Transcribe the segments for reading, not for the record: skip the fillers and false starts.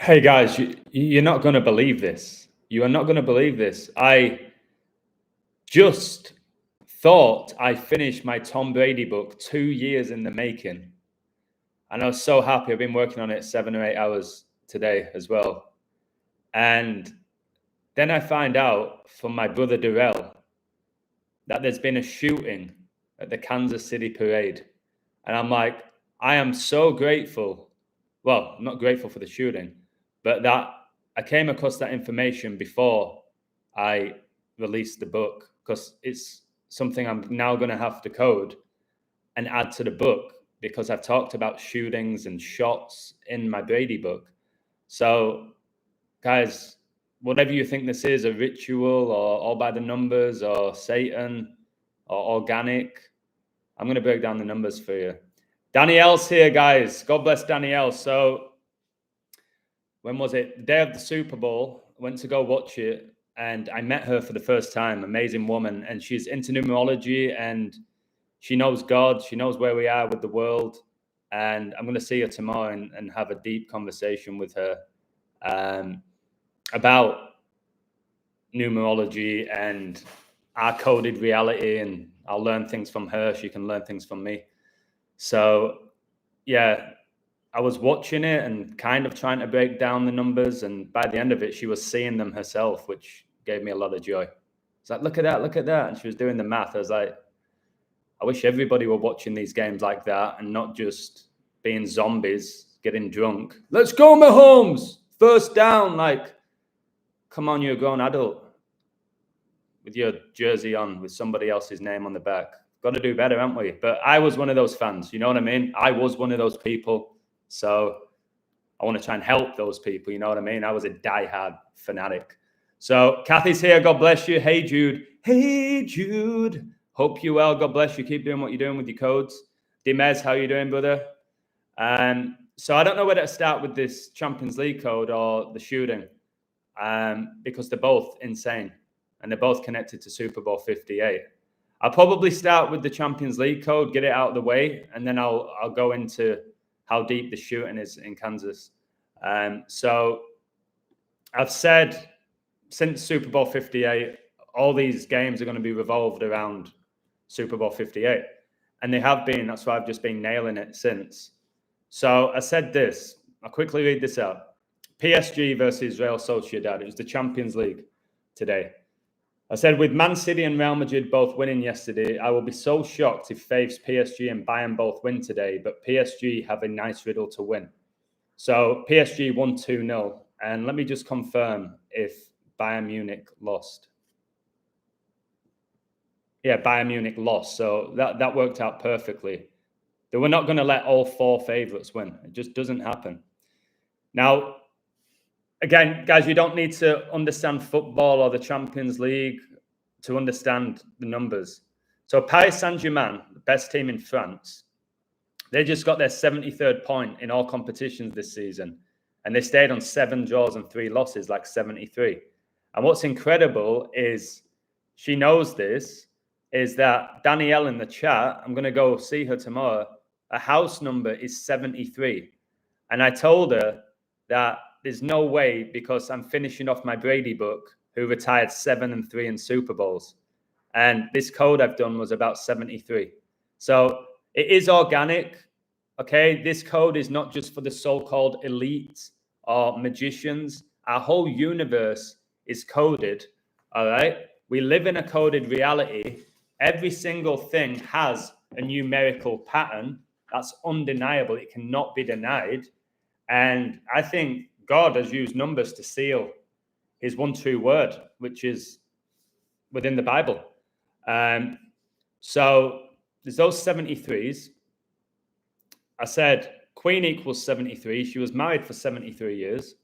Hey guys, you're not going to believe this. You are not going to believe this. I just thought I finished my Tom Brady book 2 years in the making. And I was so happy. I've been working on it 7 or 8 hours today as well. And then I find out from my brother Durrell that there's been a shooting at the Kansas City parade. And I'm like, I am so grateful. Well, I'm not grateful for the shooting, but that I came across that information before I released the book, because it's something I'm now going to have to code and add to the book, because I've talked about shootings and shots in my Brady book. So, guys, whatever you think this is, a ritual or all by the numbers or Satan or organic, I'm going to break down the numbers for you. Danielle's here, guys. God bless Danielle. So, when was it? The day of the Super Bowl. I went to go watch it, and I met her for the first time. Amazing woman, and she's into numerology, and she knows God. She knows where we are with the world, and I'm going to see her tomorrow and have a deep conversation with her about numerology and our coded reality, and I'll learn things from her. She can learn things from me. So, yeah, I was watching it and kind of trying to break down the numbers. And by the end of it, she was seeing them herself, which gave me a lot of joy. It's like, look at that, look at that. And she was doing the math. I was like, I wish everybody were watching these games like that and not just being zombies, getting drunk. Let's go, Mahomes. First down. Like, come on, you're a grown adult with your jersey on with somebody else's name on the back. Got to do better, haven't we? But I was one of those fans. You know what I mean? I was one of those people. So I want to try and help those people. You know what I mean? I was a diehard fanatic. So Kathy's here. God bless you. Hey, Jude. Hey, Jude. Hope you well. God bless you. Keep doing what you're doing with your codes. Dimez, how you doing, brother? So I don't know whether to start with this Champions League code or the shooting, because they're both insane and they're both connected to Super Bowl 58. I'll probably start with the Champions League code, get it out of the way, and then I'll go into how deep the shooting is in Kansas. So I've said since Super Bowl 58, all these games are going to be revolved around Super Bowl 58. And they have been. That's why I've just been nailing it since. So I said this. I'll quickly read this out. PSG versus Real Sociedad. It was the Champions League today. I said, with Man City and Real Madrid both winning yesterday, I will be so shocked if Faves, PSG and Bayern both win today, but PSG have a nice riddle to win. So PSG won 2-0. And let me just confirm if Bayern Munich lost. Yeah, Bayern Munich lost. So that worked out perfectly. They were not going to let all four favorites win. It just doesn't happen. Now, again, guys, you don't need to understand football or the Champions League to understand the numbers. So Paris Saint-Germain, the best team in France, they just got their 73rd point in all competitions this season. And they stayed on 7 draws and 3 losses, like 73. And what's incredible is she knows this, is that Danielle in the chat, I'm going to go see her tomorrow, her house number is 73. And I told her that there's no way, because I'm finishing off my Brady book, who retired 7-3 in Super Bowls. And this code I've done was about 73. So it is organic. Okay, this code is not just for the so-called elites or magicians. Our whole universe is coded. All right. We live in a coded reality. Every single thing has a numerical pattern. That's undeniable. It cannot be denied. And I think God has used numbers to seal his one true word, which is within the Bible. So there's those 73s. I said Queen equals 73. She was married for 73 years.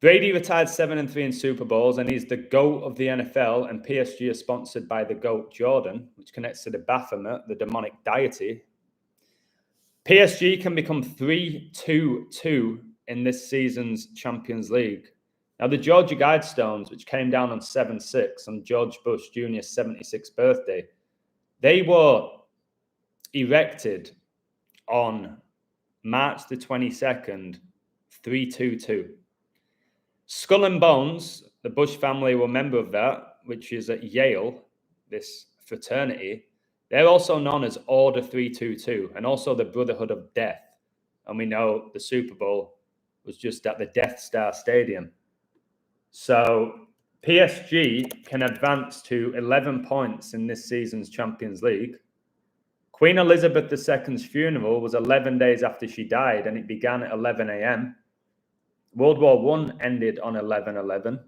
Brady retired 7-3 in Super Bowls, and he's the GOAT of the NFL, and PSG is sponsored by the GOAT Jordan, which connects to the Baphomet, the demonic deity. PSG can become 3-2-2 in this season's Champions League. Now, the Georgia Guidestones, which came down on 7-6 on George Bush Jr.'s 76th birthday, they were erected on March the 22nd, 322. Skull and Bones, the Bush family were a member of that, which is at Yale, this fraternity. They're also known as Order 322 and also the Brotherhood of Death. And we know the Super Bowl was just at the Death Star Stadium. So PSG can advance to 11 points in this season's Champions League. Queen Elizabeth II's funeral was 11 days after she died, and it began at 11 a.m. World War I ended on 11/11.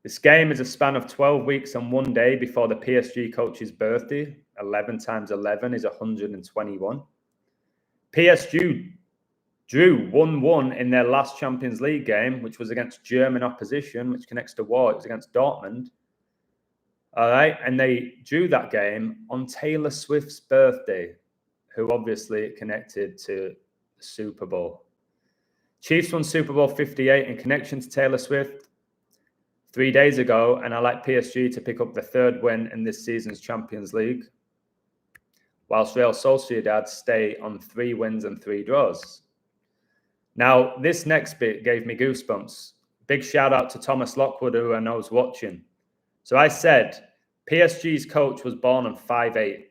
This game is a span of 12 weeks and 1 day before the PSG coach's birthday. 11 times 11 is 121. PSG drew 1-1 in their last Champions League game, which was against German opposition, which connects to war. It was against Dortmund. All right, and they drew that game on Taylor Swift's birthday, who obviously connected to the Super Bowl. Chiefs won Super Bowl 58 in connection to Taylor Swift 3 days ago, and I like PSG to pick up the third win in this season's Champions League, whilst Real Sociedad stay on 3 wins and 3 draws. Now, this next bit gave me goosebumps. Big shout out to Thomas Lockwood, who I know is watching. So I said, PSG's coach was born on 5-8,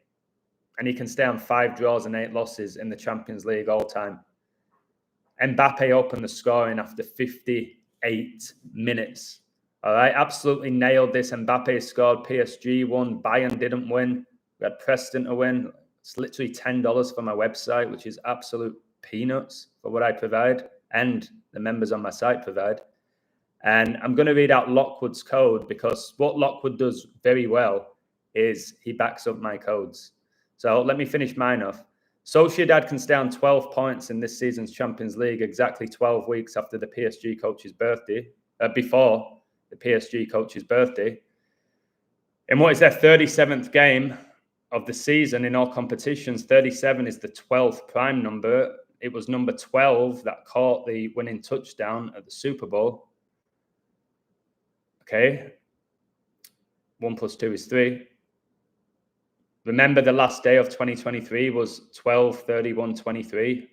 and he can stay on 5 draws and 8 losses in the Champions League all time. Mbappe opened the scoring after 58 minutes. All right, absolutely nailed this. Mbappe scored, PSG won, Bayern didn't win. We had Preston to win. It's literally $10 for my website, which is absolute peanuts for what I provide and the members on my site provide. And I'm going to read out Lockwood's code because what Lockwood does very well is he backs up my codes. So let me finish mine off. Sociedad can stay on 12 points in this season's Champions League exactly 12 weeks after the PSG coach's birthday, before the PSG coach's birthday. In what is their 37th game of the season in all competitions, 37 is the 12th prime number. It was number 12 that caught the winning touchdown at the Super Bowl. Okay. 1 + 2 is 3. Remember, the last day of 2023 was 12/31/23,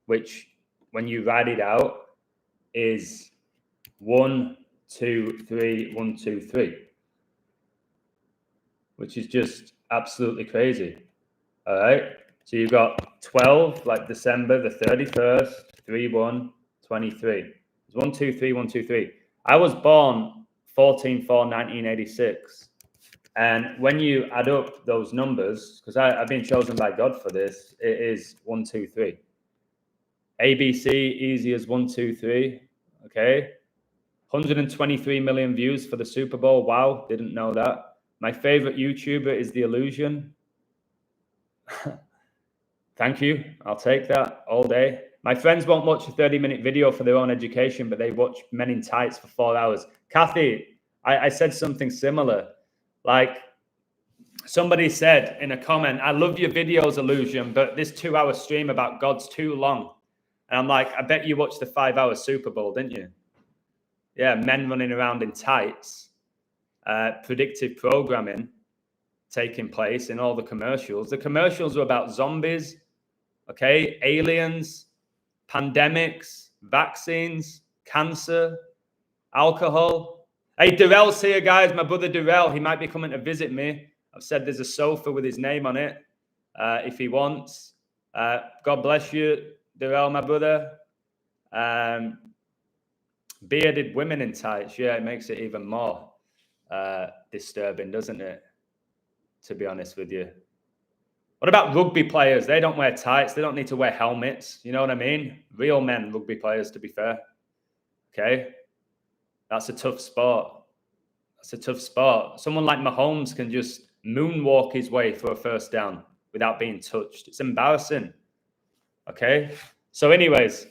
which, when you write it out, is 1, 2, 3, 1, 2, 3, which is just absolutely crazy. All right. So you've got 12, like December the 31st, 3/1/23. It's 1, 2, 3, 1, 2, 3. I was born 14/4/1986. And when you add up those numbers, because I've been chosen by God for this, it is 1, 2, 3. ABC, easy as 1, 2, 3. Okay. 123 million views for the Super Bowl. Wow. Didn't know that. My favorite YouTuber is The Illusion. Thank you. I'll take that all day. My friends won't watch a 30-minute video for their own education, but they watch Men in Tights for 4 hours. Kathy, I said something similar. Like, somebody said in a comment, I love your videos, Illusion, but this 2-hour stream about God's too long. And I'm like, I bet you watched the 5-hour Super Bowl, didn't you? Yeah, men running around in tights, predictive programming taking place in all the commercials. The commercials were about zombies, okay, aliens, pandemics, vaccines, cancer, alcohol. Hey, Durrell's here, guys. My brother Durrell, he might be coming to visit me. I've said there's a sofa with his name on it if he wants. God bless you, Durrell, my brother. Bearded women in tights. Yeah, it makes it even more disturbing, doesn't it? To be honest with you. What about rugby players? They don't wear tights. They don't need to wear helmets. You know what I mean? Real men, rugby players, to be fair. Okay? That's a tough sport. That's a tough sport. Someone like Mahomes can just moonwalk his way for a first down without being touched. It's embarrassing. Okay? So anyways,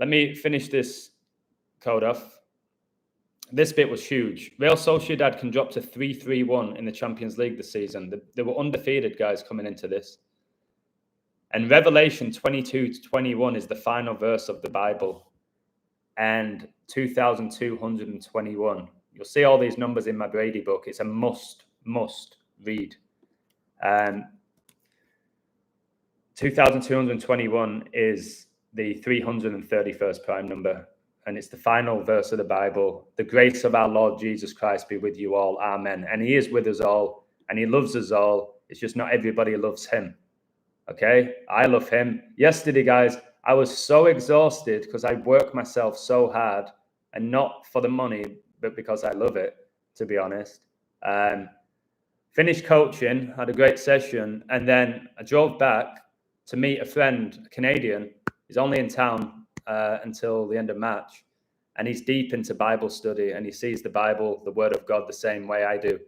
let me finish this code off. This bit was huge. Real Sociedad can drop to 3-3-1 in the Champions League this season. They were undefeated, guys, coming into this. And Revelation 22-21 is the final verse of the Bible. And 2,221. You'll see all these numbers in my Brady book. It's a must read. 2,221 is the 331st prime number. And it's the final verse of the Bible. The grace of our Lord Jesus Christ be with you all. Amen. And he is with us all, and he loves us all. It's just not everybody loves him. Okay? I love him. Yesterday, guys, I was so exhausted because I worked myself so hard, and not for the money, but because I love it, to be honest. Finished coaching, had a great session, and then I drove back to meet a friend, a Canadian. He's only in town until the end of March, and he's deep into Bible study, and he sees the Bible, the Word of God, the same way I do.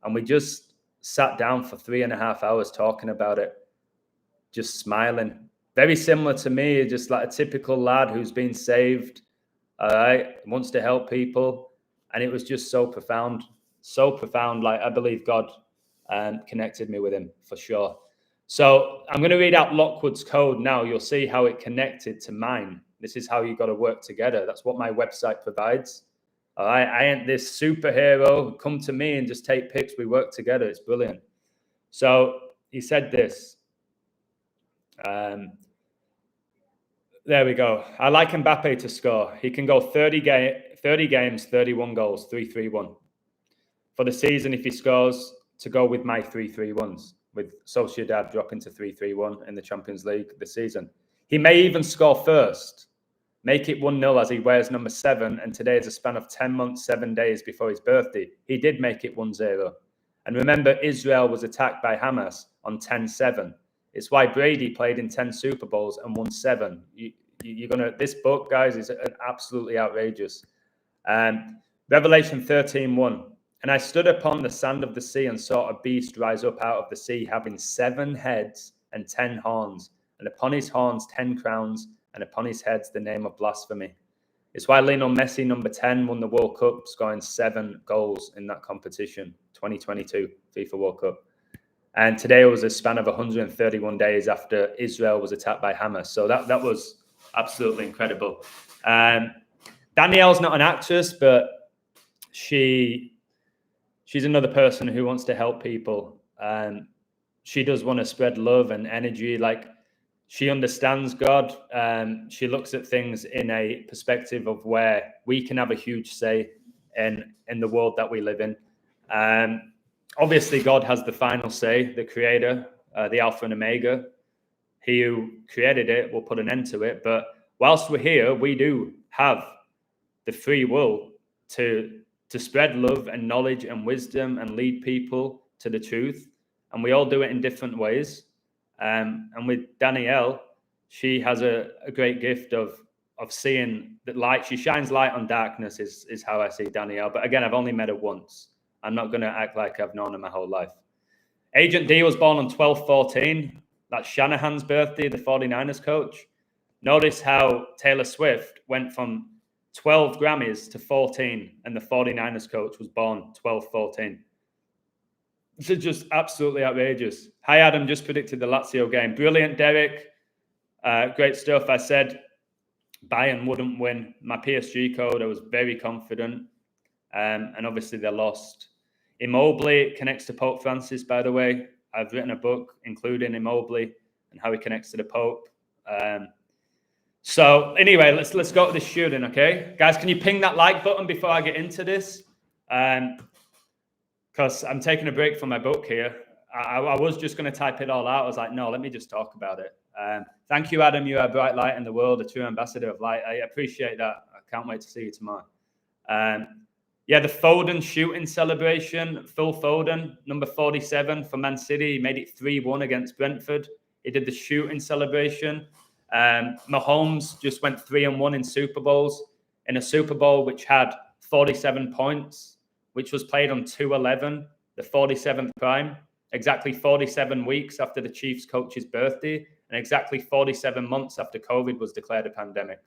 And we just sat down for 3.5 hours talking about it, just smiling. Very similar to me, just like a typical lad who's been saved, all right, wants to help people. And it was just so profound. Like, I believe God connected me with him for sure. So I'm going to read out Lockwood's code now. You'll see how it connected to mine. This is how you got to work together. That's what my website provides. All right, I ain't this superhero. Come to me and just take pics. We work together. It's brilliant. So he said this. There we go. I like Mbappe to score. He can go 30 games, 31 goals, 3-3-1. For the season, if he scores, to go with my 3-3-1s, with Sociedad dropping to 3-3-1 in the Champions League this season. He may even score first, make it 1-0 as he wears number 7, and today is a span of 10 months, 7 days before his birthday. He did make it 1-0. And remember, Israel was attacked by Hamas on 10-7. It's why Brady played in 10 Super Bowls and won 7. This book, guys, is absolutely outrageous. Revelation 13:1. And I stood upon the sand of the sea and saw a beast rise up out of the sea, having 7 heads and 10 horns, and upon his horns 10 crowns, and upon his heads the name of blasphemy. It's why Lionel Messi, number 10, won the World Cup, scoring 7 goals in that competition, 2022 FIFA World Cup. And today was a span of 131 days after Israel was attacked by Hamas. So that was absolutely incredible. Danielle's not an actress, but she's another person who wants to help people. She does want to spread love and energy. Like, she understands God. She looks at things in a perspective of where we can have a huge say in the world that we live in. Obviously, God has the final say, the creator, the Alpha and Omega. He who created it will put an end to it. But whilst we're here, we do have the free will to spread love and knowledge and wisdom and lead people to the truth. And we all do it in different ways. And with Danielle, she has a great gift of seeing that light. She shines light on darkness is how I see Danielle. But again, I've only met her once. I'm not going to act like I've known her my whole life. Agent D was born on 12/14. That's Shanahan's birthday, the 49ers coach. Notice how Taylor Swift went from 12 Grammys to 14, and the 49ers coach was born 12/14. This is just absolutely outrageous. Hi, Adam, just predicted the Lazio game. Brilliant, Derek. Great stuff. I said Bayern wouldn't win. My PSG code, I was very confident. And obviously they lost. Immobile connects to Pope Francis, by the way. I've written a book including Immobile and how he connects to the Pope. So anyway, let's go to the shooting, okay? Guys, can you ping that like button before I get into this? Because I'm taking a break from my book here. I was just going to type it all out. I was like, no, let me just talk about it. Thank you, Adam. You are a bright light in the world, a true ambassador of light. I appreciate that. I can't wait to see you tomorrow. Yeah, the Foden shooting celebration. Phil Foden, number 47 for Man City. He made it 3-1 against Brentford. He did the shooting celebration. Mahomes just went 3-1 in Super Bowls. In a Super Bowl which had 47 points, which was played on 2/11, the 47th prime, exactly 47 weeks after the Chiefs coach's birthday, and exactly 47 months after COVID was declared a pandemic.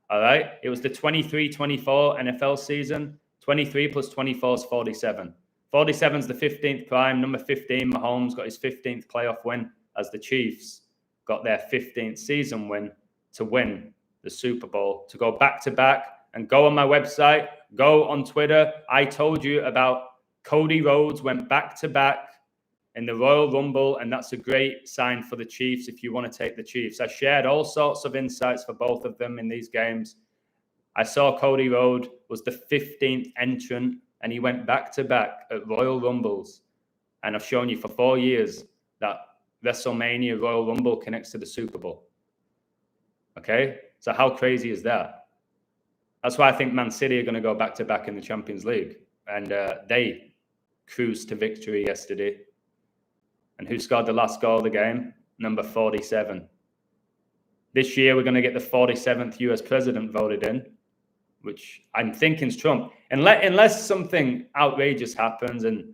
All right? It was the 23-24 NFL season. 23 plus 24 is 47. 47 is the 15th prime. Number 15, Mahomes got his 15th playoff win as the Chiefs got their 15th season win to win the Super Bowl, to go back-to-back. And go on my website, go on Twitter. I told you about Cody Rhodes went back-to-back in the Royal Rumble, and that's a great sign for the Chiefs if you want to take the Chiefs. I shared all sorts of insights for both of them in these games. I saw Cody Rhodes was the 15th entrant, and he went back-to-back at Royal Rumbles. And I've shown you for 4 years that WrestleMania Royal Rumble connects to the Super Bowl. Okay? So how crazy is that? That's why I think Man City are going to go back-to-back in the Champions League. And they cruised to victory yesterday. And who scored the last goal of the game? Number 47. This year, we're going to get the 47th US president voted in, which I'm thinking is Trump. Unless something outrageous happens and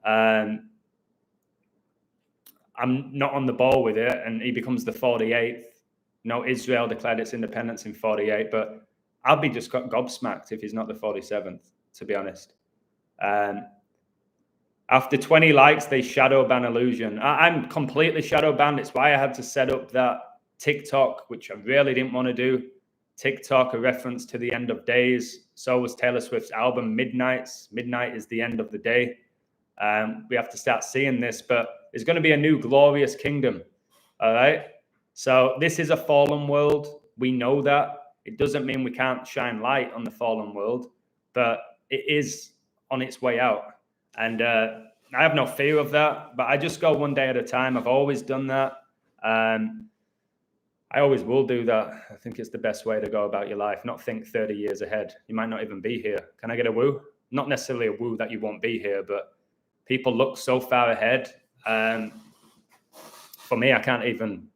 I'm not on the ball with it and he becomes the 48th. No, Israel declared its independence in 48, but I'll be just gobsmacked if he's not the 47th, to be honest. After 20 likes, they shadow ban Illusion. I'm completely shadow banned. It's why I had to set up that TikTok, which I really didn't want to do. TikTok, a reference to the end of days. So was Taylor Swift's album, Midnights. Midnight is the end of the day. We have to start seeing this, but there's going to be a new glorious kingdom. All right. So this is a fallen world. We know that. It doesn't mean we can't shine light on the fallen world, but it is on its way out. And I have no fear of that, but I just go one day at a time. I've always done that. I always will do that. I think it's the best way to go about your life, not think 30 years ahead. You might not even be here. Can I get a woo? Not necessarily a woo that you won't be here, but people look so far ahead. For me, I can't even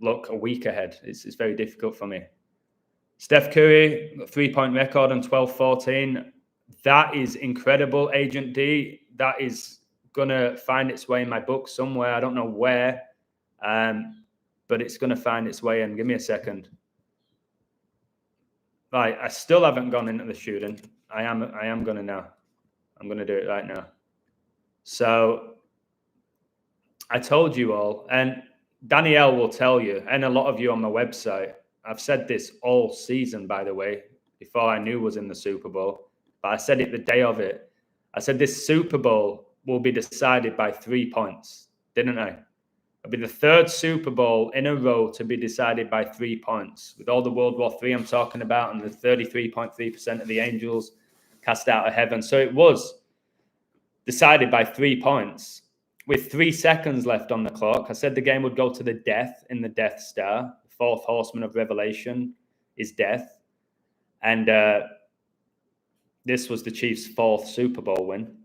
look a week ahead. It's very difficult for me. Steph Curry, 3-point record on 12-14. That is incredible, Agent D. That is going to find its way in my book somewhere. I don't know where, but it's going to find its way in. Give me a second. Right, I still haven't gone into the shooting. I am going to now. I'm going to do it right now. So I told you all, and Danielle will tell you, and a lot of you on my website, I've said this all season, by the way, before I knew was in the Super Bowl. But I said it the day of it. I said this Super Bowl will be decided by 3 points, didn't I? It'll be the third Super Bowl in a row to be decided by 3 points. With all the World War III I'm talking about and the 33.3% of the angels cast out of heaven. So it was decided by 3 points. With 3 seconds left on the clock, I said the game would go to the death in the Death Star. The fourth horseman of Revelation is death. And this was the Chiefs' fourth Super Bowl win.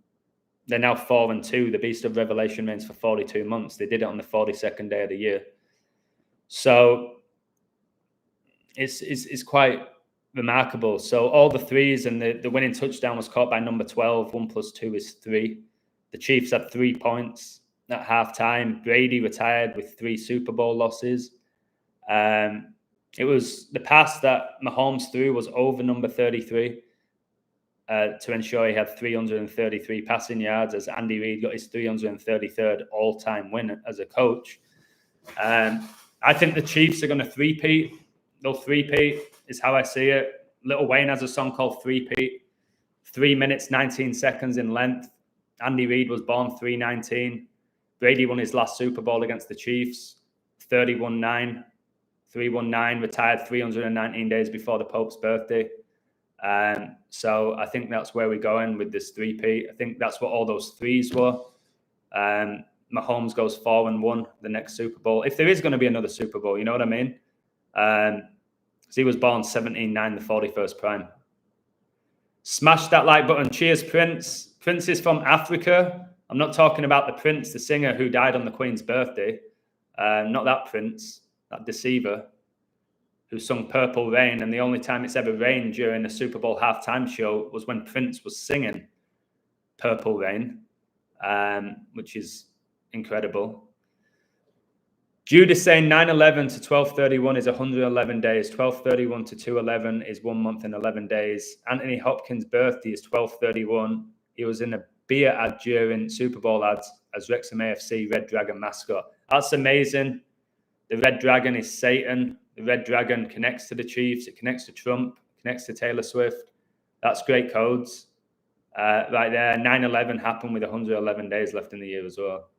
They're now 4-2. The Beast of Revelation reigns for 42 months. They did it on the 42nd day of the year. So it's quite remarkable. So all the threes and the winning touchdown was caught by number 12. 1 + 2 is 3. The Chiefs had 3 points at halftime. Brady retired with 3 Super Bowl losses. It was the pass that Mahomes threw was over number 33. To ensure he had 333 passing yards as Andy Reid got his 333rd all-time win as a coach. I think the Chiefs are going to three-peat. They'll three-peat is how I see it. Lil Wayne has a song called Three-Peat. 3 minutes, 19 seconds in length. Andy Reid was born 319. Brady won his last Super Bowl against the Chiefs. 319, retired 319 days before the Pope's birthday. So I think that's where we're going with this three-peat. I think that's what all those threes were. Mahomes goes 4-1 the next Super Bowl. If there is going to be another Super Bowl, you know what I mean? So he was born 17-9, the 41st prime. Smash that like button. Cheers, Prince. Prince is from Africa. I'm not talking about the Prince, the singer who died on the Queen's birthday. Not that Prince, that deceiver who sung Purple Rain, and the only time it's ever rained during a Super Bowl halftime show was when Prince was singing Purple Rain, which is incredible. Judas saying 9/11 to 12/31 is 111 days. 12/31 to 2/11 is 1 month and 11 days. Anthony Hopkins' birthday is 12/31. He was in a beer ad during Super Bowl ads as Wrexham AFC Red Dragon mascot. That's amazing. The Red Dragon is Satan. The Red Dragon connects to the Chiefs. It connects to Trump, connects to Taylor Swift. That's great codes. Right there, 9/11 happened with 111 days left in the year as well.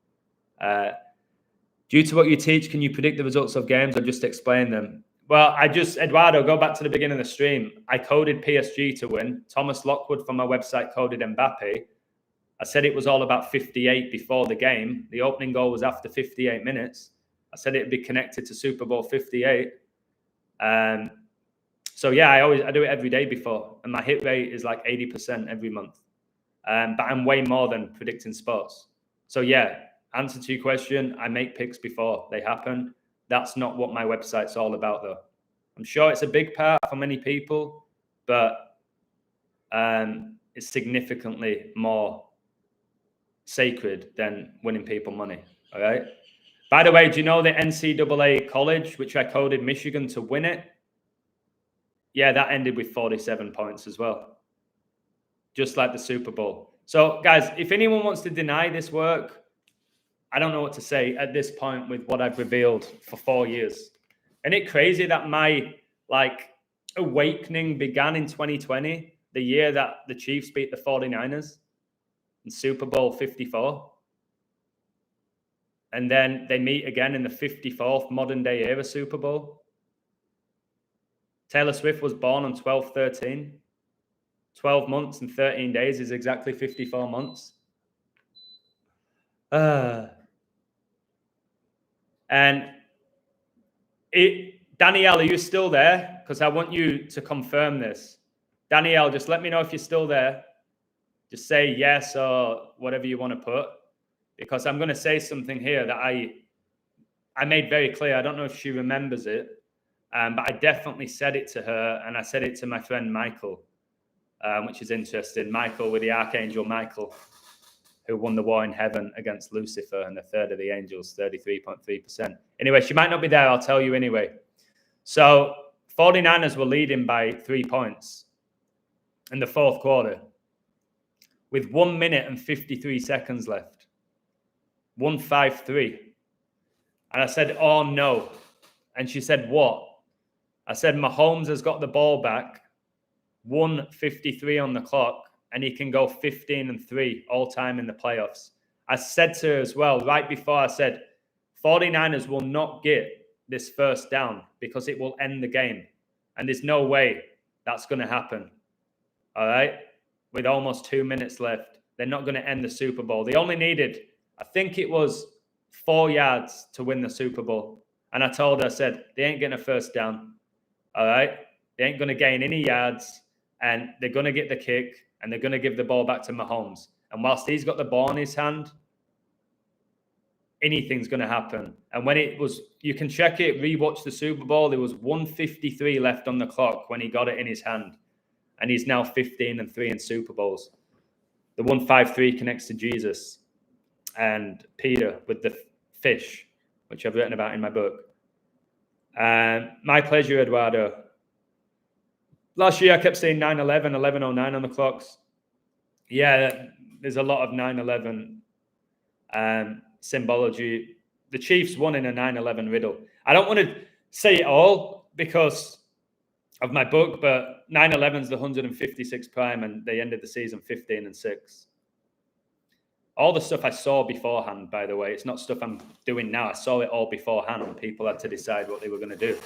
Due to what you teach, can you predict the results of games or just explain them? Well, Eduardo, go back to the beginning of the stream. I coded PSG to win. Thomas Lockwood from my website coded Mbappe. I said it was all about 58 before the game. The opening goal was after 58 minutes. I said it'd be connected to Super Bowl 58. So yeah, I do it every day before, and my hit rate is like 80% every month. But I'm way more than predicting sports. So yeah, answer to your question, I make picks before they happen. That's not what my website's all about, though. I'm sure it's a big part for many people, but it's significantly more sacred than winning people money. All right. By the way, do you know the NCAA college, which I coded Michigan to win it? Yeah, that ended with 47 points as well, just like the Super Bowl. So, guys, if anyone wants to deny this work, I don't know what to say at this point with what I've revealed for 4 years. Isn't it crazy that my awakening began in 2020, the year that the Chiefs beat the 49ers in Super Bowl 54? And then they meet again in the 54th modern day era Super Bowl. Taylor Swift was born on 12/13. 12 months and 13 days is exactly 54 months. Danielle, are you still there? Because I want you to confirm this. Danielle, just let me know if you're still there. Just say yes or whatever you want to put. Because I'm going to say something here that I made very clear. I don't know if she remembers it, but I definitely said it to her, and I said it to my friend Michael, which is interesting. Michael with the Archangel Michael, who won the war in heaven against Lucifer and the third of the angels, 33.3%. Anyway, she might not be there. I'll tell you anyway. So 49ers were leading by 3 points in the fourth quarter with 1 minute and 53 seconds left. 1-5-3. And I said, oh, no. And she said, what? I said, Mahomes has got the ball back, 1:53 on the clock, and he can go 15-3 all time in the playoffs. I said to her as well, right before, I said, 49ers will not get this first down because it will end the game. And there's no way that's going to happen. All right? With almost 2 minutes left, they're not going to end the Super Bowl. They only needed, I think it was 4 yards to win the Super Bowl. And I told her, I said, they ain't getting a first down. All right? They ain't going to gain any yards. And they're going to get the kick. And they're going to give the ball back to Mahomes. And whilst he's got the ball in his hand, anything's going to happen. And when it was, you can check it, rewatch the Super Bowl. There was 1:53 left on the clock when he got it in his hand. And he's now 15-3 in Super Bowls. The 1-5-3 connects to Jesus and Peter with the fish, which I've written about in my book. My pleasure, Eduardo. Last year, I kept saying 9/11, 11:09 on the clocks. Yeah, there's a lot of 9/11 symbology. The Chiefs won in a 9/11 riddle. I don't want to say it all because of my book, but 9/11 is the 156 prime, and they ended the season 15-6. All the stuff I saw beforehand, by the way, it's not stuff I'm doing now. I saw it all beforehand, and people had to decide what they were going to do.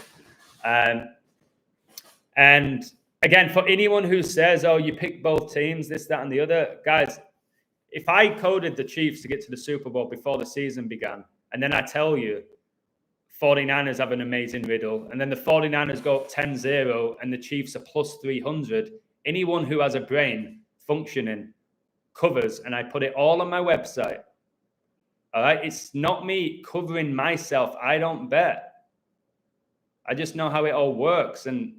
And again, for anyone who says, oh, you pick both teams, this, that, and the other, guys, if I coded the Chiefs to get to the Super Bowl before the season began, and then I tell you 49ers have an amazing riddle, and then the 49ers go up 10-0, and the Chiefs are plus 300, anyone who has a brain functioning covers, and I put it all on my website. All right? It's not me covering myself. I don't bet. I just know how it all works, and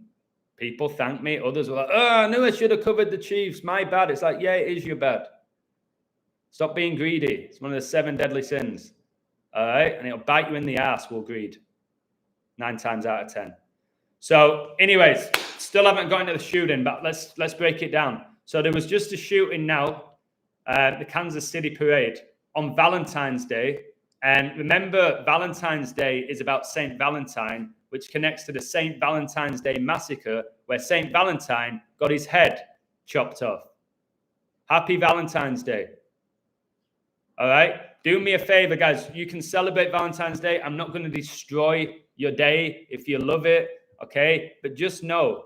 people thank me. Others were like, oh, I knew I should have covered the Chiefs. My bad. It's like, yeah, it is your bad. Stop being greedy. It's one of the 7 deadly sins. All right? And it'll bite you in the ass, will greed. 9 times out of 10. So anyways, still haven't got into the shooting, but let's break it down. So there was just a shooting now, the Kansas City parade on Valentine's Day. And remember, Valentine's Day is about St. Valentine, which connects to the St. Valentine's Day massacre, where St. Valentine got his head chopped off. Happy Valentine's Day. All right? Do me a favor, guys. You can celebrate Valentine's Day. I'm not going to destroy your day if you love it, okay? But just know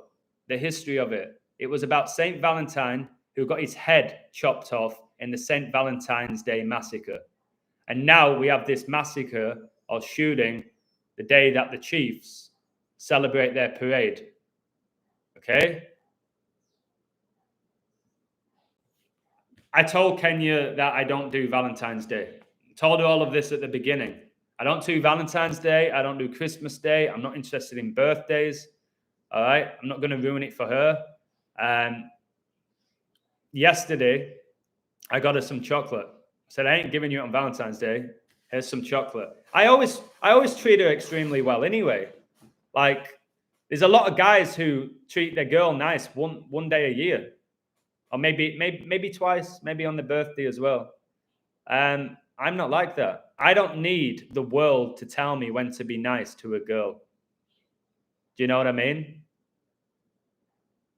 the history of it. It was about St. Valentine who got his head chopped off in the St. Valentine's Day massacre. And now we have this massacre or shooting the day that the Chiefs celebrate their parade. Okay? I told Kenya that I don't do Valentine's Day. I told her all of this at the beginning. I don't do Valentine's Day. I don't do Christmas Day. I'm not interested in birthdays. All right? I'm not going to ruin it for her. Yesterday, I got her some chocolate. I said, I ain't giving you it on Valentine's Day. Here's some chocolate. I always treat her extremely well anyway. Like, there's a lot of guys who treat their girl nice one day a year. Or maybe twice, maybe on the birthday as well. I'm not like that. I don't need the world to tell me when to be nice to a girl. Do you know what I mean?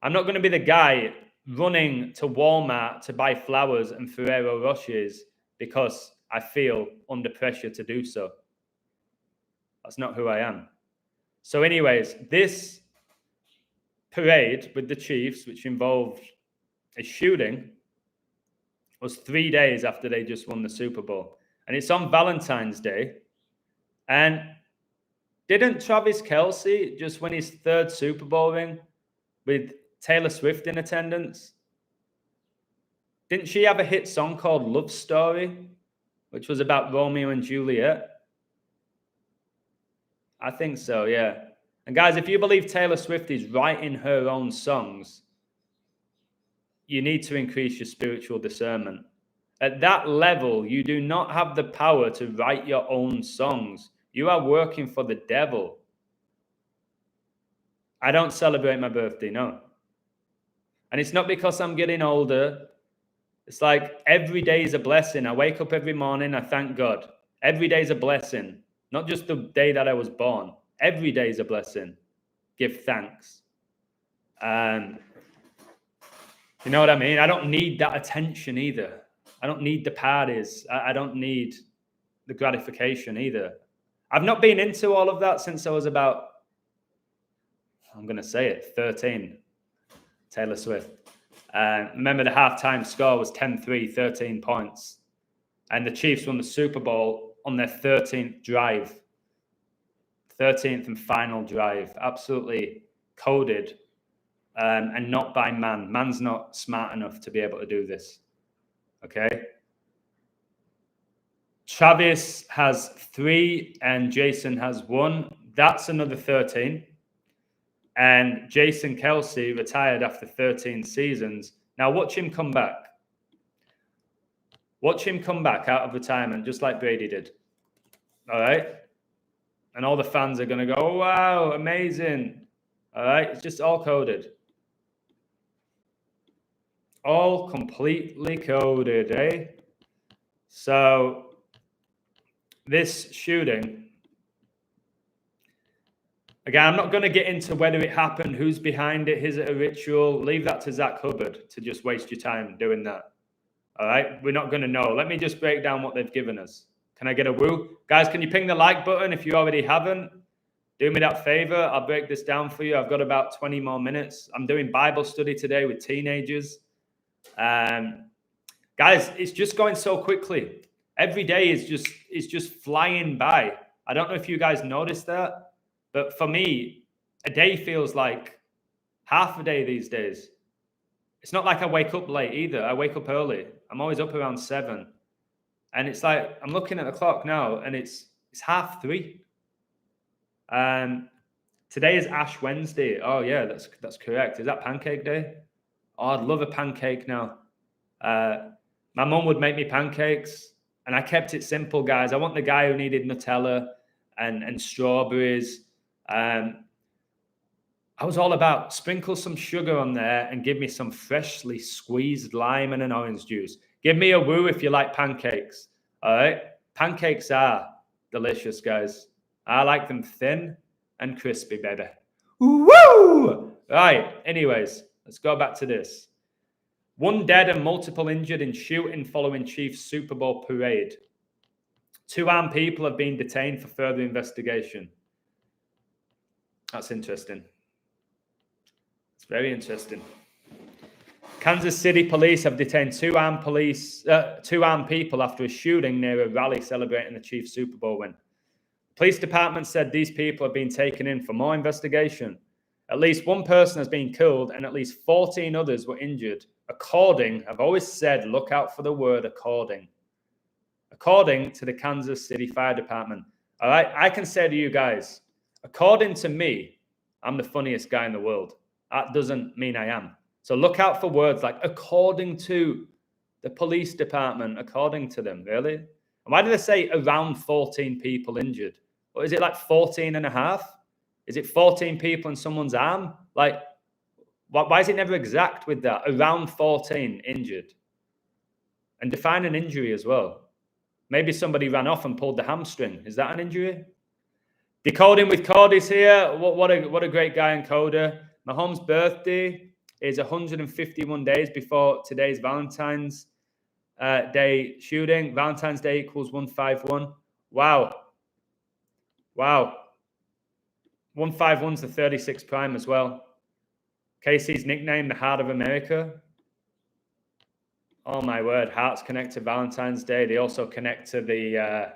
I'm not going to be the guy running to Walmart to buy flowers and Ferrero Rochers because I feel under pressure to do so. That's not who I am. So anyways, this parade with the Chiefs, which involved a shooting, was 3 days after they just won the Super Bowl. And it's on Valentine's Day. And didn't Travis Kelce just win his 3rd Super Bowl ring with Taylor Swift in attendance? Didn't she have a hit song called Love Story, which was about Romeo and Juliet? I think so, yeah. And guys, if you believe Taylor Swift is writing her own songs, you need to increase your spiritual discernment. At that level, you do not have the power to write your own songs. You are working for the devil. I don't celebrate my birthday, no. And it's not because I'm getting older. It's like every day is a blessing. I wake up every morning, I thank God. Every day is a blessing. Not just the day that I was born. Every day is a blessing. Give thanks. You know what I mean? I don't need that attention either. I don't need the parties. I don't need the gratification either. I've not been into all of that since I was about, I'm going to say it, 13. Taylor Swift. Remember the halftime score was 10-3, 13 points. And the Chiefs won the Super Bowl on their 13th drive. 13th and final drive. Absolutely coded. And not by man. Man's not smart enough to be able to do this. Okay? Travis has 3 and Jason has 1. That's another 13. And Jason Kelce retired after 13 seasons. Now watch him come back. Watch him come back out of retirement just like Brady did. All right? And all the fans are going to go, oh, wow, amazing. All right? It's just all coded. All completely coded, eh? So this shooting, again, I'm not going to get into whether it happened, who's behind it, is it a ritual? Leave that to Zach Hubbard to just waste your time doing that. All right? We're not going to know. Let me just break down what they've given us. Can I get a woo? Guys, can you ping the like button if you already haven't? Do me that favor. I'll break this down for you. I've got about 20 more minutes. I'm doing Bible study today with teenagers. Guys, it's just going so quickly. Every day is just flying by. I don't know if you guys noticed that, but for me, a day feels like half a day these days. It's not like I wake up late either. I wake up early. I'm always up around 7. And it's like, I'm looking at the clock now and it's 3:30. Today is Ash Wednesday. Oh yeah, that's correct. Is that pancake day? Oh, I'd love a pancake now. My mum would make me pancakes and I kept it simple, guys. I want the guy who needed Nutella and strawberries. I was all about sprinkle some sugar on there and give me some freshly squeezed lime and an orange juice. Give me a woo if you like pancakes. All right? Pancakes are delicious, guys. I like them thin and crispy, baby. Woo! Right. Anyways, let's go back to this. 1 dead and multiple injured in shooting following Chiefs Super Bowl parade. 2 armed people have been detained for further investigation. That's interesting. It's very interesting. Kansas City police have detained 2 armed people after a shooting near a rally celebrating the Chiefs Super Bowl win. Police department said these people have been taken in for more investigation. At least 1 person has been killed and at least 14 others were injured. I've always said, look out for the word according to the Kansas City Fire Department. All right, I can say to you guys, according to me, I'm the funniest guy in the world. That doesn't mean I am. So look out for words like according to the police department, according to them, really? And why do they say around 14 people injured? Or is it like 14 and a half? Is it 14 people in someone's arm? Like, why is it never exact with that? Around 14 injured. And define an injury as well. Maybe somebody ran off and pulled the hamstring. Is that an injury? Decoding with Cody's here. What a great guy and Coda. Mahomes' birthday is 151 days before today's Valentine's Day shooting. Valentine's Day equals 151. Wow. 151's the 36 prime as well. Casey's nickname, the Heart of America. Oh my word, hearts connect to Valentine's Day. They also connect to the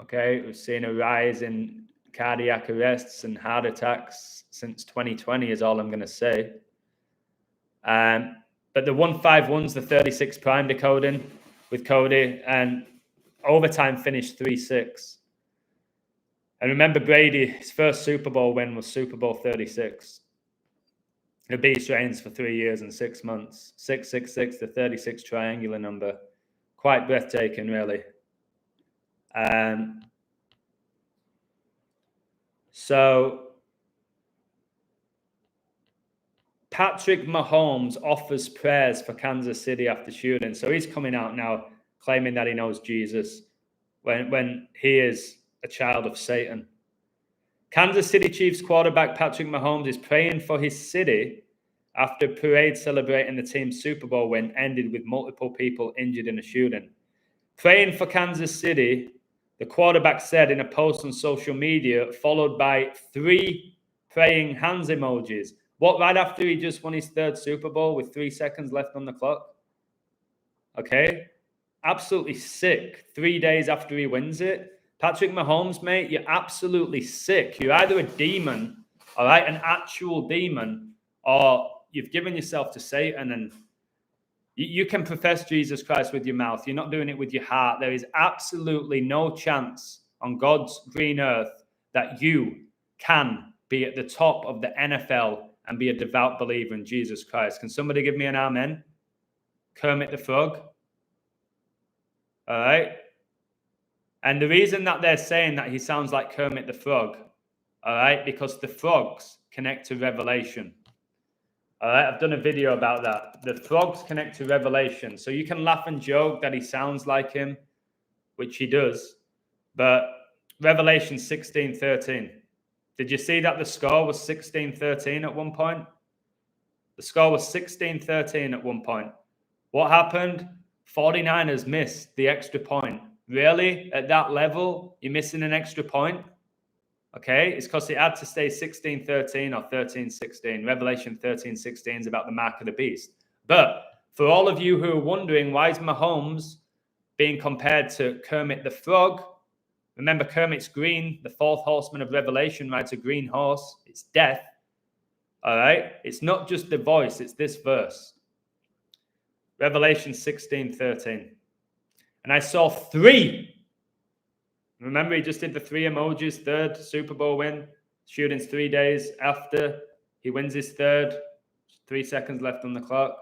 okay, we've seen a rise in cardiac arrests and heart attacks since 2020 is all I'm going to say. But the 151's the 36 prime decoding with Cody, and overtime finished 3-6. And remember, Brady, his first Super Bowl win was Super Bowl 36. The beast reigns for 3 years and 6 months. 666, the 36 triangular number. Quite breathtaking, really. So Patrick Mahomes offers prayers for Kansas City after shooting. So he's coming out now claiming that he knows Jesus when he is a child of Satan. Kansas City Chiefs quarterback Patrick Mahomes is praying for his city after a parade celebrating the team's Super Bowl win ended with multiple people injured in a shooting. Praying for Kansas City, the quarterback said in a post on social media, followed by 3 praying hands emojis. What, right after he just won his 3rd Super Bowl with 3 seconds left on the clock? Okay. Absolutely sick. 3 days after he wins it. Patrick Mahomes, mate, you're absolutely sick. You're either a demon, all right, an actual demon, or you've given yourself to Satan, and you can profess Jesus Christ with your mouth. You're not doing it with your heart. There is absolutely no chance on God's green earth that you can be at the top of the NFL and be a devout believer in Jesus Christ. Can somebody give me an amen? Kermit the Frog. All right. And the reason that they're saying that he sounds like Kermit the Frog, all right, because the frogs connect to Revelation. All right, I've done a video about that. The frogs connect to Revelation. So you can laugh and joke that he sounds like him, which he does. But Revelation 16:13. Did you see that the score was 16-13 at one point? The score was 16-13 at one point. What happened? 49ers missed the extra point. Really? At that level, you're missing an extra point? Okay, it's because it had to stay 16-13 or 13-16. Revelation 13-16 is about the mark of the beast. But for all of you who are wondering, why is Mahomes being compared to Kermit the Frog? Remember, Kermit's green. The 4th horseman of Revelation rides a green horse. It's death. All right? It's not just the voice. It's this verse. Revelation 16:13. And I saw 3. Remember, he just did the 3 emojis, 3rd Super Bowl win. Shooting's 3 days after he wins his 3rd. 3 seconds left on the clock.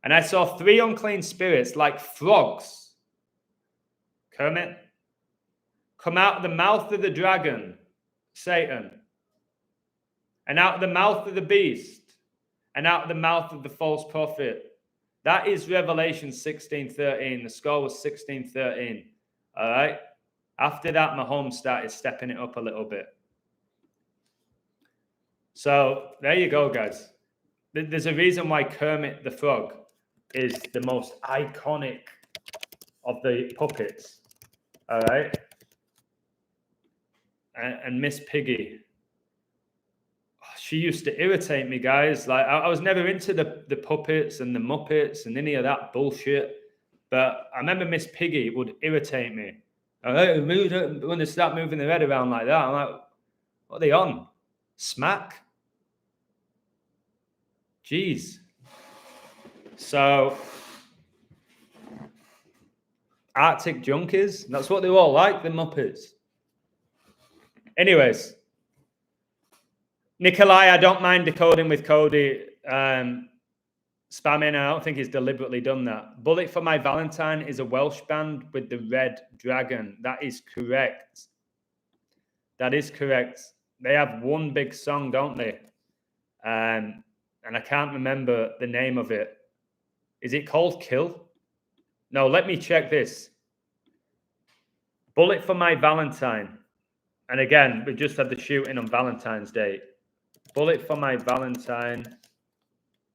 And I saw 3 unclean spirits like frogs. Kermit. Come out of the mouth of the dragon, Satan. And out of the mouth of the beast. And out of the mouth of the false prophet. That is Revelation 16:13. The score was 16-13. All right. After that, Mahomes started stepping it up a little bit. So there you go, guys. There's a reason why Kermit the Frog is the most iconic of the puppets. All right. And Miss Piggy, she used to irritate me, guys. Like I was never into the puppets and the Muppets and any of that bullshit. But I remember Miss Piggy would irritate me. All right, when they start moving their head around like that, I'm like, what are they on? Smack? Jeez. So Arctic Junkies, that's what they're all like, the Muppets. Anyways, Nikolai, I don't mind decoding with Cody. Spamming, I don't think he's deliberately done that. Bullet for My Valentine is a Welsh band with the red dragon. That is correct. That is correct. They have one big song, don't they? And I can't remember the name of it. Is it called Kill? No, let me check this. Bullet for My Valentine. And again, we just had the shooting on Valentine's Day. Bullet for My Valentine.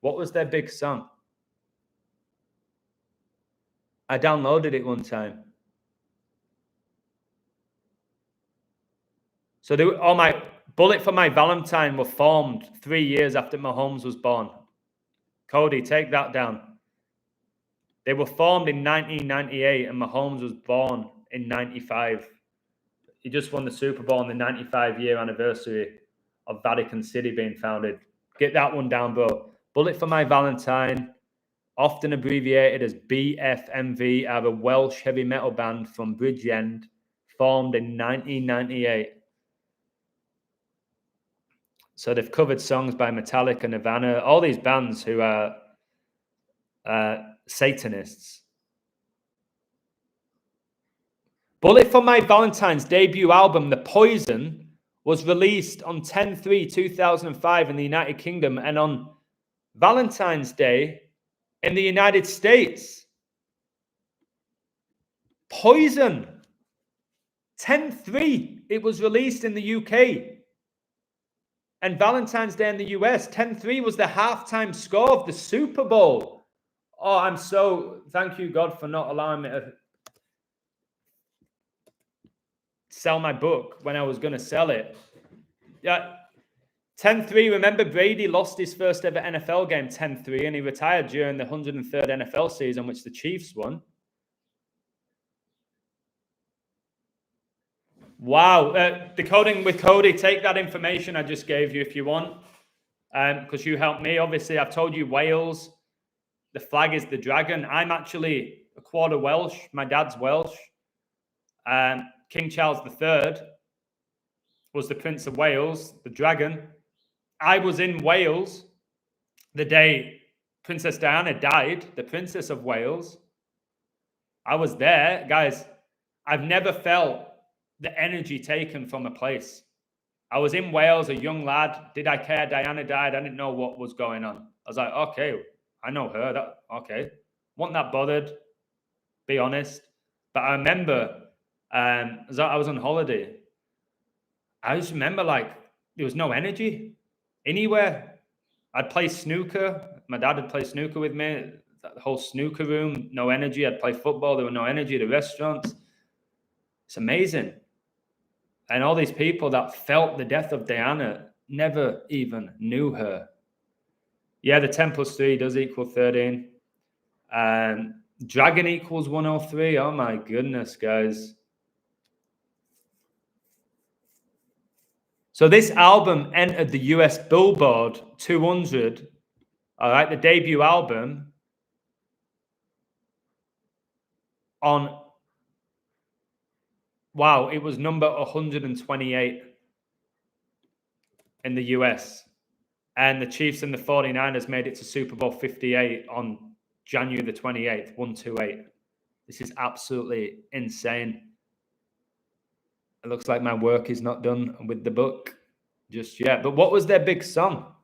What was their big song? I downloaded it one time. So my Bullet for My Valentine were formed 3 years after Mahomes was born. Cody, take that down. They were formed in 1998 and Mahomes was born in 95. He just won the Super Bowl on the 95-year anniversary of Vatican City being founded. Get that one down, bro. Bullet for My Valentine, often abbreviated as BFMV, are a Welsh heavy metal band from Bridgend, formed in 1998. So they've covered songs by Metallica, Nirvana, all these bands who are Satanists. Bullet for My Valentine's debut album, The Poison, was released on 10/3/2005 in the United Kingdom and on Valentine's Day in the United States. Poison. 10/3. It was released in the UK. And Valentine's Day in the US. 10/3 was the halftime score of the Super Bowl. Oh, thank you, God, for not allowing me to sell my book when I was going to sell it. Yeah. 10/3, remember Brady lost his first ever NFL game 10/3 and he retired during the 103rd NFL season, which the Chiefs won. Wow. Decoding with Cody, take that information I just gave you if you want, because you helped me. Obviously, I've told you Wales, the flag is the dragon. I'm actually a quarter Welsh. My dad's Welsh. King Charles III was the Prince of Wales, the dragon. I was in Wales the day Princess Diana died, the Princess of Wales. I was there. Guys, I've never felt the energy taken from a place. I was in Wales, a young lad. Did I care? Diana died. I didn't know what was going on. I was like, okay, I know her. Okay. Wasn't that bothered, be honest. But I remember as I was on holiday, I just remember like there was no energy anywhere. I'd play snooker. My dad would play snooker with me. The whole snooker room, no energy. I'd play football. There were no energy. The restaurants. It's amazing. And all these people that felt the death of Diana never even knew her. Yeah, the 10 plus 3 does equal 13. Dragon equals 103. Oh my goodness, guys. So this album entered the US Billboard 200, all right, the debut album, on, wow, it was number 128 in the US. And the Chiefs and the 49ers made it to Super Bowl 58 on January the 28th, 128. This is absolutely insane. It looks like my work is not done with the book just yet. But what was their big song?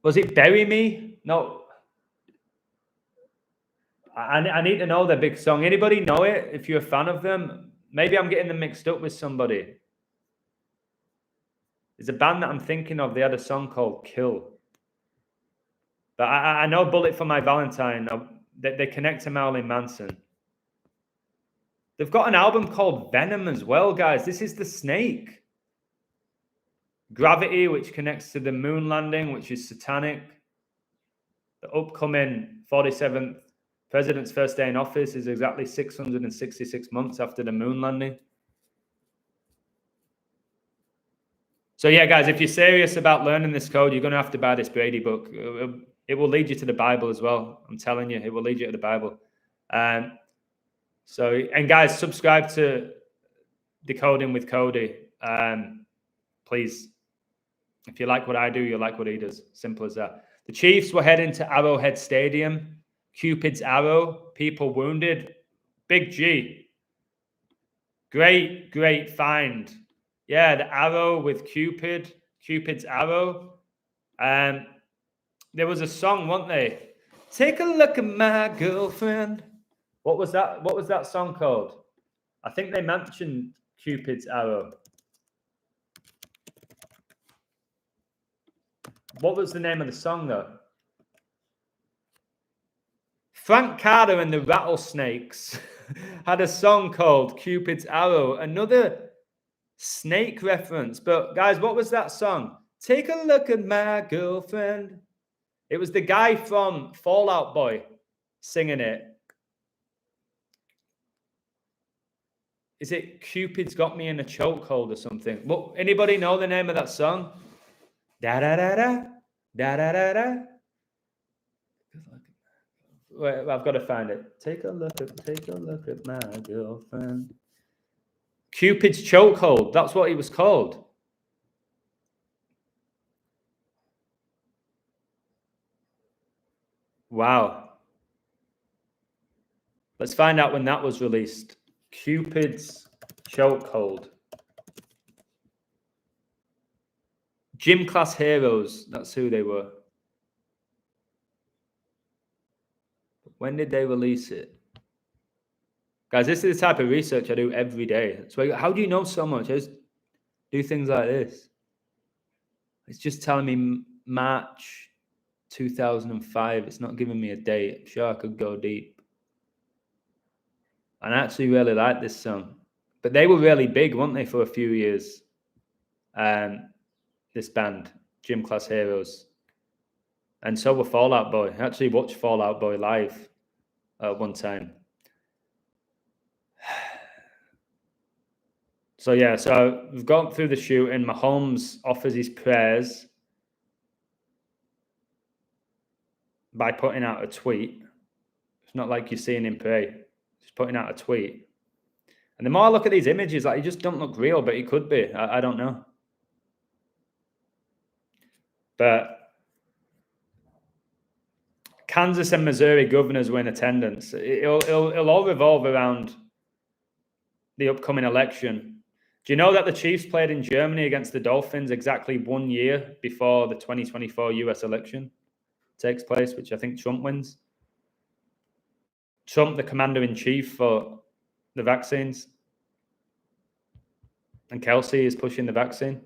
Was it Bury Me? No. I need to know their big song. Anybody know it? If you're a fan of them, maybe I'm getting them mixed up with somebody. There's a band that I'm thinking of. They had a song called Kill. But I know Bullet for My Valentine. They connect to Marilyn Manson. They've got an album called Venom as well, guys. This is the Snake. Gravity, which connects to the moon landing, which is satanic. The upcoming 47th President's first day in office is exactly 666 months after the moon landing. So yeah, guys, if you're serious about learning this code, you're going to have to buy this Brady book. It will lead you to the Bible as well. I'm telling you, it will lead you to the Bible. And guys, subscribe to Decoding with Cody. Please, if you like what I do, you'll like what he does. Simple as that. The Chiefs were heading to Arrowhead Stadium. Cupid's arrow, people wounded. Big G. Great find. Yeah, the arrow with Cupid's arrow. There was a song, wasn't there? Take a look at my girlfriend. What was that? What was that song called? I think they mentioned Cupid's arrow. What was the name of the song, though? Frank Carter and the Rattlesnakes had a song called Cupid's Arrow. Another snake reference. But, guys, what was that song? Take a look at my girlfriend. It was the guy from Fall Out Boy singing it. Is it Cupid's Got Me in a Chokehold or something? What, anybody know the name of that song? Da-da-da-da, da-da-da-da. Wait, I've got to find it. Take a look at my girlfriend. Cupid's Chokehold. That's what he was called. Wow. Let's find out when that was released. Cupid's Chokehold. Gym Class Heroes. That's who they were. When did they release it? Guys, this is the type of research I do every day. So how do you know so much? I just do things like this. It's just telling me March 2005. It's not giving me a date. I'm sure I could go deep. And I actually really like this song. But they were really big, weren't they, for a few years? This band, Gym Class Heroes. And so were Fall Out Boy. I actually watched Fall Out Boy live at one time. So, yeah, so we've gone through the shooting. Mahomes offers his prayers by putting out a tweet. It's not like you're seeing him pray. He's putting out a tweet. And the more I look at these images, like, he just don't look real, but he could be. I don't know. But Kansas and Missouri governors were in attendance. It'll all revolve around the upcoming election. Do you know that the Chiefs played in Germany against the Dolphins exactly 1 year before the 2024 US election takes place, which I think Trump wins? Trump, the commander-in-chief for the vaccines. And Kelsey is pushing the vaccine.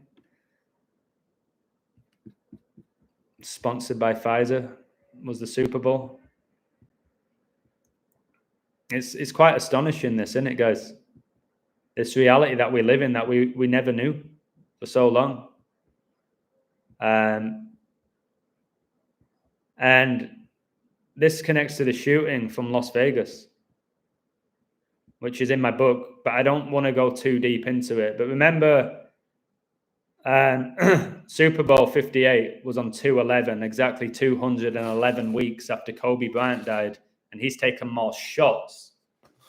Sponsored by Pfizer. Was the Super Bowl. It's quite astonishing, this, isn't it, guys? This reality that we live in that we never knew for so long. And this connects to the shooting from Las Vegas, which is in my book, but I don't want to go too deep into it. But remember, Super Bowl 58 was on 2/11, exactly 211 weeks after Kobe Bryant died, and he's taken more shots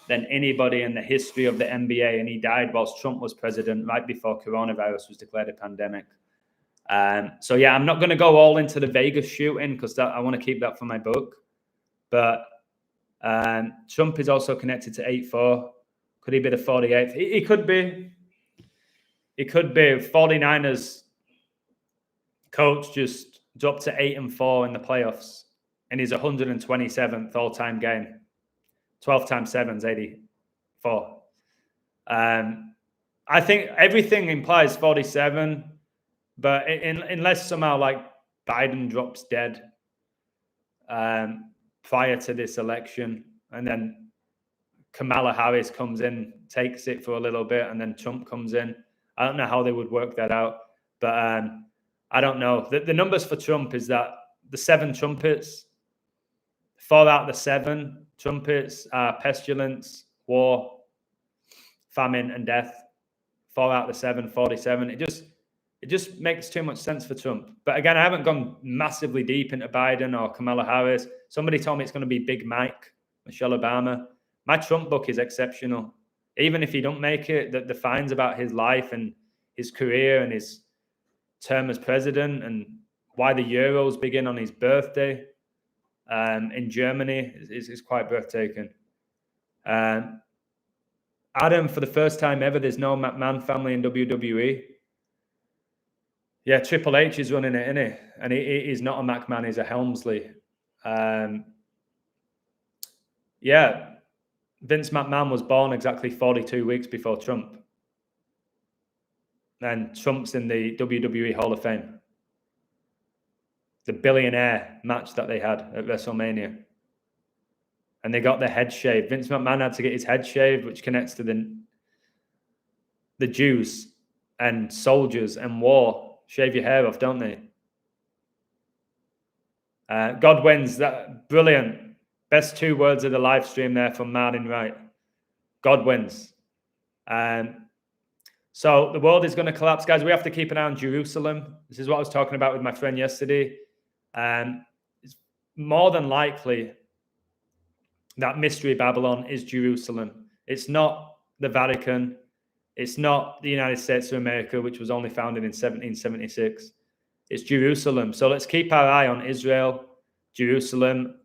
than anybody in the history of the NBA, and he died whilst Trump was president right before coronavirus was declared a pandemic. So yeah, I'm not going to go all into the Vegas shooting because I want to keep that for my book. But Trump is also connected to 8-4. Could he be the 48th? He could be. It could be. 49ers coach just dropped to 8-4 in the playoffs in his 127th all-time game. 12 times 7 is 84. I think everything implies 47, but unless somehow like Biden drops dead prior to this election, and then Kamala Harris comes in, takes it for a little bit, and then Trump comes in. I don't know how they would work that out, but I don't know. The numbers for Trump is that the 7 trumpets, 4 out of the 7 trumpets are pestilence, war, famine, and death. 4 out of the 7, 47. It just makes too much sense for Trump. But again, I haven't gone massively deep into Biden or Kamala Harris. Somebody told me it's going to be Big Mike, Michelle Obama. My Trump book is exceptional. Even if he don't make it, the finds about his life and his career and his term as president and why the Euros begin on his birthday in Germany is quite breathtaking. Adam, for the first time ever, there's no McMahon family in WWE. Yeah, Triple H is running it, isn't he? And he's not a McMahon, he's a Helmsley. Yeah, Vince McMahon was born exactly 42 weeks before Trump. And Trump's in the WWE Hall of Fame. The billionaire match that they had at WrestleMania. And they got their head shaved. Vince McMahon had to get his head shaved, which connects to the Jews and soldiers and war. Shave your hair off, don't they? God wins. That brilliant. Best 2 words of the live stream there from Martin Wright. God wins. So the world is going to collapse, guys. We have to keep an eye on Jerusalem. This is what I was talking about with my friend yesterday. It's more than likely that Mystery Babylon is Jerusalem. It's not the Vatican. It's not the United States of America, which was only founded in 1776. It's Jerusalem. So let's keep our eye on Israel, Jerusalem.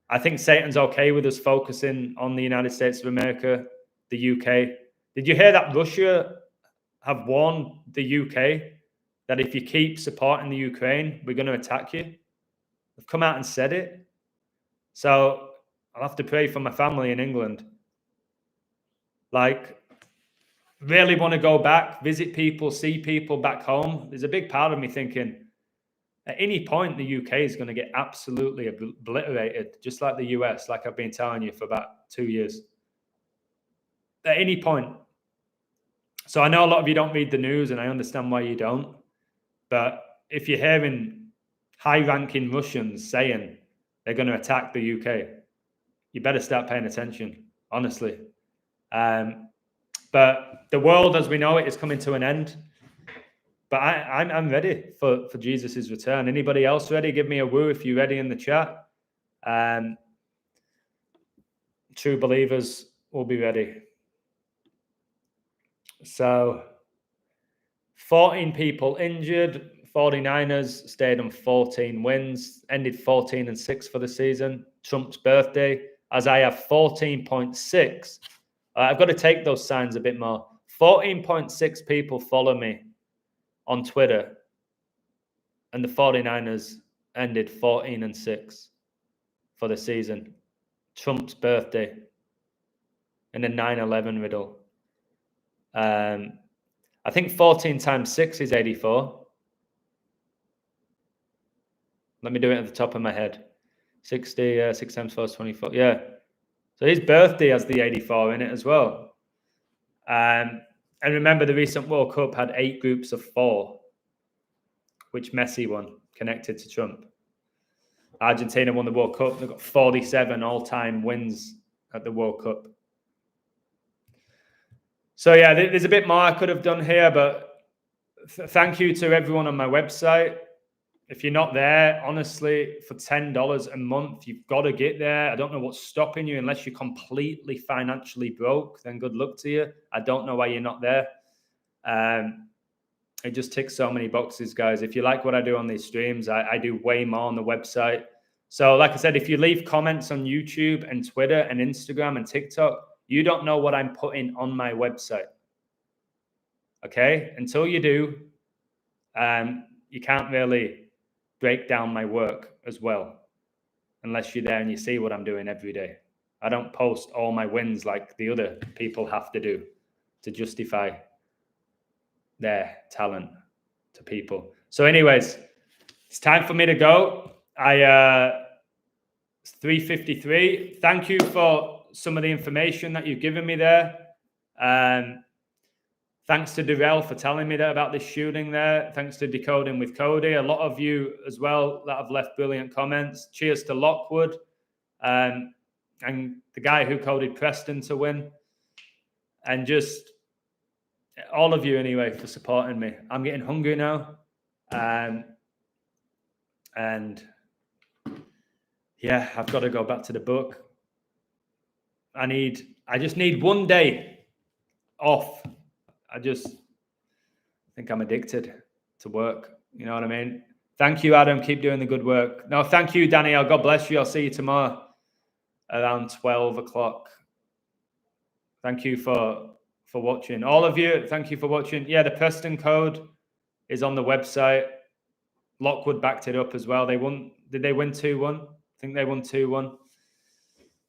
I think Satan's okay with us focusing on the United States of America, the UK. Did you hear that Russia have warned the UK that if you keep supporting the Ukraine, we're going to attack you? They've come out and said it. So I'll have to pray for my family in England. Like, really want to go back, visit people, see people back home. There's a big part of me thinking, at any point, the UK is going to get absolutely obliterated, just like the US, like I've been telling you for about 2 years. At any point. So I know a lot of you don't read the news, and I understand why you don't. But if you're hearing high-ranking Russians saying they're going to attack the UK, you better start paying attention, honestly. But the world as we know it is coming to an end. But I'm ready for Jesus' return. Anybody else ready? Give me a woo if you're ready in the chat. True believers will be ready. So 14 people injured. 49ers stayed on 14 wins, ended 14-6 for the season. Trump's birthday, as I have 14.6. I've got to take those signs a bit more. 14.6 people follow me on Twitter, and the 49ers ended 14-6 for the season. Trump's birthday in the 9/11 riddle. I think 14 times 6 is 84. Let me do it at the top of my head. 60, 6 times 4 is 24. Yeah. So his birthday has the 84 in it as well. And remember, the recent World Cup had 8 groups of 4, which Messi won, connected to Trump. Argentina won the World Cup. They've got 47 all-time wins at the World Cup. So, yeah, there's a bit more I could have done here, but thank you to everyone on my website. If you're not there, honestly, for $10 a month, you've got to get there. I don't know what's stopping you. Unless you're completely financially broke, then good luck to you. I don't know why you're not there. It just ticks so many boxes, guys. If you like what I do on these streams, I do way more on the website. So like I said, if you leave comments on YouTube and Twitter and Instagram and TikTok, you don't know what I'm putting on my website. Okay? Until you do, you can't really break down my work as well, unless you're there and you see what I'm doing every day. I don't post all my wins like the other people have to do to justify their talent to people. So anyways, it's time for me to go. It's 3:53. Thank you for some of the information that you've given me there. Thanks to Durrell for telling me that about this shooting there. Thanks to Decoding with Cody. A lot of you as well that have left brilliant comments. Cheers to Lockwood and the guy who coded Preston to win. And just all of you anyway for supporting me. I'm getting hungry now. And yeah, I've got to go back to the book. I just need one day off. I just think I'm addicted to work. You know what I mean? Thank you, Adam. Keep doing the good work. No, thank you, Danielle. God bless you. I'll see you tomorrow around 12 o'clock. Thank you for watching. All of you, thank you for watching. Yeah, the Preston code is on the website. Lockwood backed it up as well. They won. Did they win 2-1? I think they won 2-1.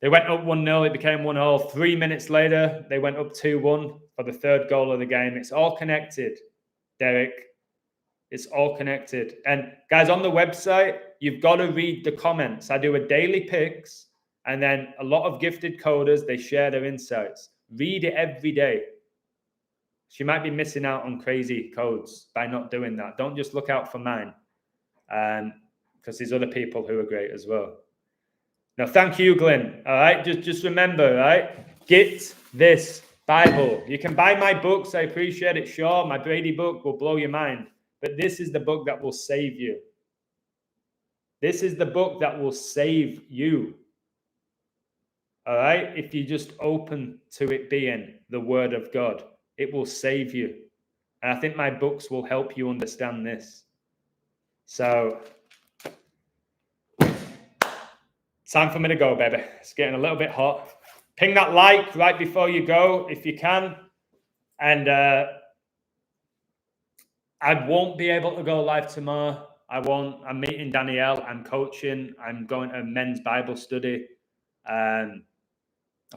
They went up 1-0. It became 1-0. 3 minutes later, they went up 2-1 for the third goal of the game. It's all connected, Derek. It's all connected. And guys, on the website, you've got to read the comments. I do a daily picks, and then a lot of gifted coders, they share their insights. Read it every day. She might be missing out on crazy codes by not doing that. Don't just look out for mine, because there's other people who are great as well. Now, thank you, Glenn. All right, just remember, right? Get this Bible. You can buy my books. I appreciate it. Sure, my Brady book will blow your mind. But this is the book that will save you. This is the book that will save you. All right? If you just open to it being the Word of God, it will save you. And I think my books will help you understand this. So, time for me to go, baby. It's getting a little bit hot. Ping that like right before you go, if you can. And I won't be able to go live tomorrow. I won't. I'm meeting Danielle. I'm coaching. I'm going to men's Bible study. I'll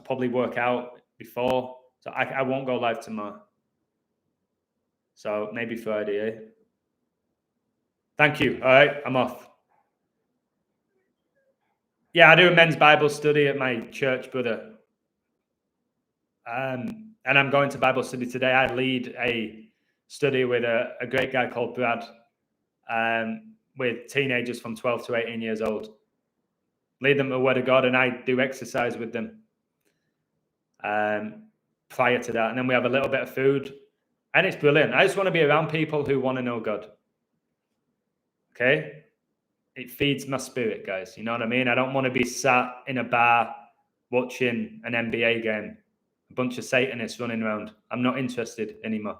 probably work out before. So I won't go live tomorrow. So maybe Friday, eh? Thank you. All right, I'm off. Yeah, I do a men's Bible study at my church, brother. And I'm going to Bible study today. I lead a study with a great guy called Brad, with teenagers from 12 to 18 years old. Lead them to the Word of God, and I do exercise with them prior to that. And then we have a little bit of food, and it's brilliant. I just want to be around people who want to know God. Okay? It feeds my spirit, guys. You know what I mean? I don't want to be sat in a bar watching an NBA game. A bunch of Satanists running around. I'm not interested anymore.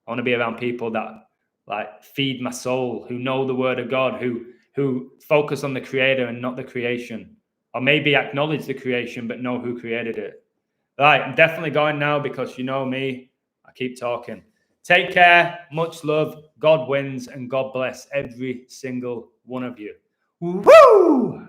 I want to be around people that like feed my soul, who know the Word of God, who focus on the Creator and not the creation, or maybe acknowledge the creation but know who created it. Right, I'm definitely going now because you know me. I keep talking. Take care. Much love. God wins, and God bless every single one of you. Woo!